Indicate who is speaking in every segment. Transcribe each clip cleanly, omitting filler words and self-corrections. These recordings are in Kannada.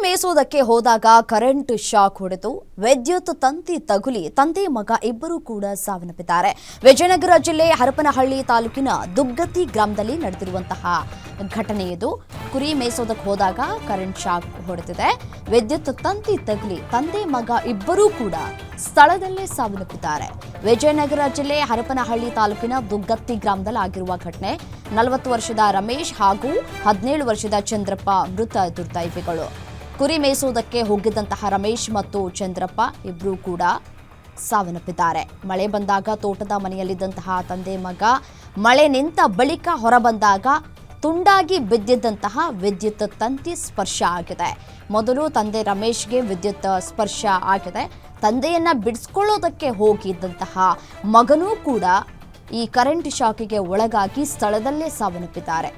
Speaker 1: ಮೇಯಿಸುವುದಕ್ಕೆ ಹೋದಾಗ ಕರೆಂಟ್ ಶಾಕ್ ಹೊಡೆದು ವಿದ್ಯುತ್ ತಂತಿ ತಗುಲಿ ತಂದೆ ಮಗ ಇಬ್ಬರೂ ಕೂಡ ಸಾವನ್ನಪ್ಪಿದ್ದಾರೆ. ವಿಜಯನಗರ ಜಿಲ್ಲೆ ಹರಪನಹಳ್ಳಿ ತಾಲೂಕಿನ ದುಗ್ಗತ್ತಿ ಗ್ರಾಮದಲ್ಲಿ ನಡೆದಿರುವಂತಹ ಘಟನೆ ಇದು. ಕುರಿ ಮೇಯಿಸೋದಕ್ಕೆ ಹೋದಾಗ ಕರೆಂಟ್ ಶಾಕ್ ಹೊಡೆದಿದೆ. ವಿದ್ಯುತ್ ತಂತಿ ತಗುಲಿ ತಂದೆ ಮಗ ಇಬ್ಬರೂ ಕೂಡ ಸ್ಥಳದಲ್ಲೇ ಸಾವನ್ನಪ್ಪಿದ್ದಾರೆ. ವಿಜಯನಗರ ಜಿಲ್ಲೆ ಹರಪನಹಳ್ಳಿ ತಾಲೂಕಿನ ದುಗ್ಗತ್ತಿ ಗ್ರಾಮದಲ್ಲಿ ಆಗಿರುವ ಘಟನೆ. 40 ವರ್ಷದ ರಮೇಶ್ ಹಾಗೂ 17 ವರ್ಷದ ಚಂದ್ರಪ್ಪ ಮೃತ ದುರ್ದೈವಿಗಳು. ಕುರಿ ಮೇಯಿಸುವುದಕ್ಕೆ ಹೋಗಿದ್ದಂತಹ ರಮೇಶ್ ಮತ್ತು ಚಂದ್ರಪ್ಪ ಇಬ್ಬರೂ ಕೂಡ ಸಾವನ್ನಪ್ಪಿದ್ದಾರೆ. ಮಳೆ ಬಂದಾಗ ತೋಟದ ಮನೆಯಲ್ಲಿದ್ದಂತಹ ತಂದೆ ಮಗ ಮಳೆ ನಿಂತ ಬಳಿಕ ಹೊರಬಂದಾಗ ತುಂಡಾಗಿ ಬಿದ್ದಿದ್ದಂತಹ ವಿದ್ಯುತ್ ತಂತಿ ಸ್ಪರ್ಶ ಆಗಿದೆ. ಮೊದಲು ತಂದೆ ರಮೇಶ್ಗೆ ವಿದ್ಯುತ್ ಸ್ಪರ್ಶ ಆಗಿದೆ. ತಂದೆಯನ್ನ ಬಿಡಿಸ್ಕೊಳ್ಳೋದಕ್ಕೆ ಹೋಗಿದ್ದಂತಹ ಮಗನೂ ಕೂಡ ಈ ಕರೆಂಟ್ ಶಾಕಿಗೆ ಒಳಗಾಗಿ ಸ್ಥಳದಲ್ಲೇ ಸಾವನ್ನಪ್ಪಿದ್ದಾರೆ.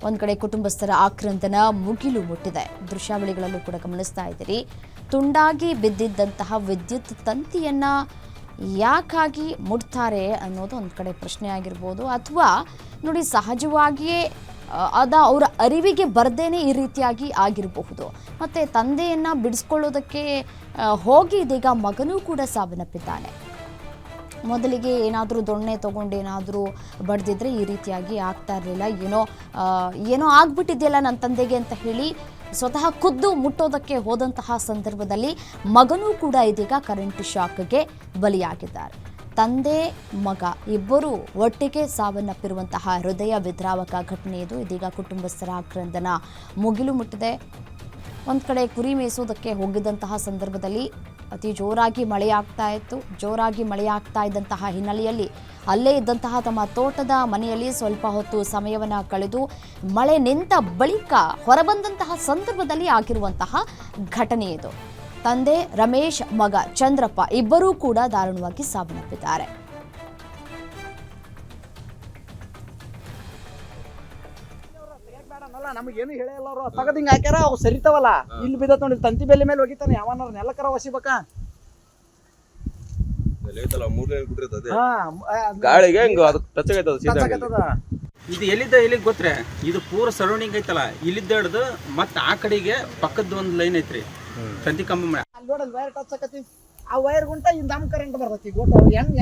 Speaker 1: ಒಂದ್ ಕಡೆ ಕುಟುಂಬಸ್ಥರ ಆಕ್ರಂದನ ಮುಗಿಲು ಮುಟ್ಟಿದೆ. ದೃಶ್ಯಾವಳಿಗಳಲ್ಲೂ ಕೂಡ ಗಮನಿಸ್ತಾ ಇದ್ದೀರಿ. ತುಂಡಾಗಿ ಬಿದ್ದಿದ್ದಂತಹ ವಿದ್ಯುತ್ ತಂತಿಯನ್ನ ಯಾಕಾಗಿ ಮುಟ್ತಾರೆ ಅನ್ನೋದು ಒಂದು ಕಡೆ ಪ್ರಶ್ನೆ ಆಗಿರ್ಬೋದು, ಅಥವಾ ನೋಡಿ ಸಹಜವಾಗಿಯೇ ಅವರ ಅರಿವಿಗೆ ಬರ್ದೇನೆ ಈ ರೀತಿಯಾಗಿ ಆಗಿರಬಹುದು. ಮತ್ತೆ ತಂದೆಯನ್ನ ಬಿಡಿಸ್ಕೊಳ್ಳೋದಕ್ಕೆ ಹೋಗಿ ಇದೀಗ ಮಗನೂ ಕೂಡ ಸಾವನ್ನಪ್ಪಿದ್ದಾನೆ. ಮೊದಲಿಗೆ ಏನಾದರೂ ದೊಣ್ಣೆ ತಗೊಂಡು ಏನಾದರೂ ಬಡ್ದಿದ್ರೆ ಈ ರೀತಿಯಾಗಿ ಆಗ್ತಾ ಇರಲಿಲ್ಲ. ಏನೋ ಆಗ್ಬಿಟ್ಟಿದೆಯಲ್ಲ ನನ್ನ ತಂದೆಗೆ ಅಂತ ಹೇಳಿ ಸ್ವತಃ ಖುದ್ದು ಮುಟ್ಟೋದಕ್ಕೆ ಹೋದಂತಹ ಸಂದರ್ಭದಲ್ಲಿ ಮಗನೂ ಕೂಡ ಇದೀಗ ಕರೆಂಟ್ ಶಾಕ್ಗೆ ಬಲಿಯಾಗಿದ್ದಾರೆ. ತಂದೆ ಮಗ ಇಬ್ಬರು ಒಟ್ಟಿಗೆ ಸಾವನ್ನಪ್ಪಿರುವಂತಹ ಹೃದಯ ವಿದ್ರಾವಕ ಘಟನೆ ಇದು. ಇದೀಗ ಕುಟುಂಬಸ್ಥರ ಆಕ್ರಂದನ ಮುಗಿಲು ಮುಟ್ಟಿದೆ. ಒಂದು ಕಡೆ ಕುರಿ ಮೇಯಿಸೋದಕ್ಕೆ ಹೋಗಿದ್ದಂತಹ ಸಂದರ್ಭದಲ್ಲಿ ಅತಿ ಜೋರಾಗಿ ಮಳೆಯಾಗ್ತಾ ಇತ್ತು. ಜೋರಾಗಿ ಮಳೆಯಾಗ್ತಾ ಇದ್ದಂತಹ ಹಿನ್ನೆಲೆಯಲ್ಲಿ ಅಲ್ಲೇ ಇದ್ದಂತಹ ತಮ್ಮ ತೋಟದ ಮನೆಯಲ್ಲಿ ಸ್ವಲ್ಪ ಹೊತ್ತು ಸಮಯವನ್ನು ಕಳೆದು ಮಳೆ ನಿಂತ ಬಳಿಕ ಹೊರಬಂದಂತಹ ಸಂದರ್ಭದಲ್ಲಿ ಆಗಿರುವಂತಹ ಘಟನೆ ಇದು. ತಂದೆ ರಮೇಶ್, ಮಗ ಚಂದ್ರಪ್ಪ ಇಬ್ಬರೂ ಕೂಡ ದಾರುಣವಾಗಿ ಸಾವನ್ನಪ್ಪಿದ್ದಾರೆ.
Speaker 2: ನಮಗೇನು ಹೇಳಿಲ್ಲ ಅವರು ತಗದಿಂಗ್ ಹಾಕ್ಯಾರ. ಅವು ಸರಿತಾವಲ್ಲ, ಇಲ್ಲಿ ಬಿದ್ದತ್ ನೋಡಿ ತಂತಿ ಬೆಲೆ ಮೇಲೆ ಹೋಗಿತಾನೆ. ಯಾವನಾರ ನೆಲಕರ ವಸಿಬೇಕ
Speaker 3: ಗಾಳಿಗೆ
Speaker 4: ಇದು ಎಲ್ಲಿದ್ದ ಎಲ್ಲಿಗೆ ಗೊತ್ತರೆ, ಇದು ಪೂರ ಸರೌಂಡಿಂಗ್ ಐತಲ್ಲ, ಇಲ್ಲಿದ್ದ ಹಿಡ್ದು ಮತ್ತೆ ಆ ಕಡೆಗೆ ಪಕ್ಕದ ಒಂದು ಲೈನ್ ಐತ್ರಿ ತಂತಿ ಕಂಬ.
Speaker 2: ಅಲ್ಲಿ ನೋಡಲ್ ವೈರ್ ಟಚ್ ಆಕತಿ. ಆ ವೈರ್ ಗುಂಟ ಇಂದ ಕರೆಂಟ್ ಬರ್ತೈತಿ. ಗೊತ್ತ ಹೆಂಗ್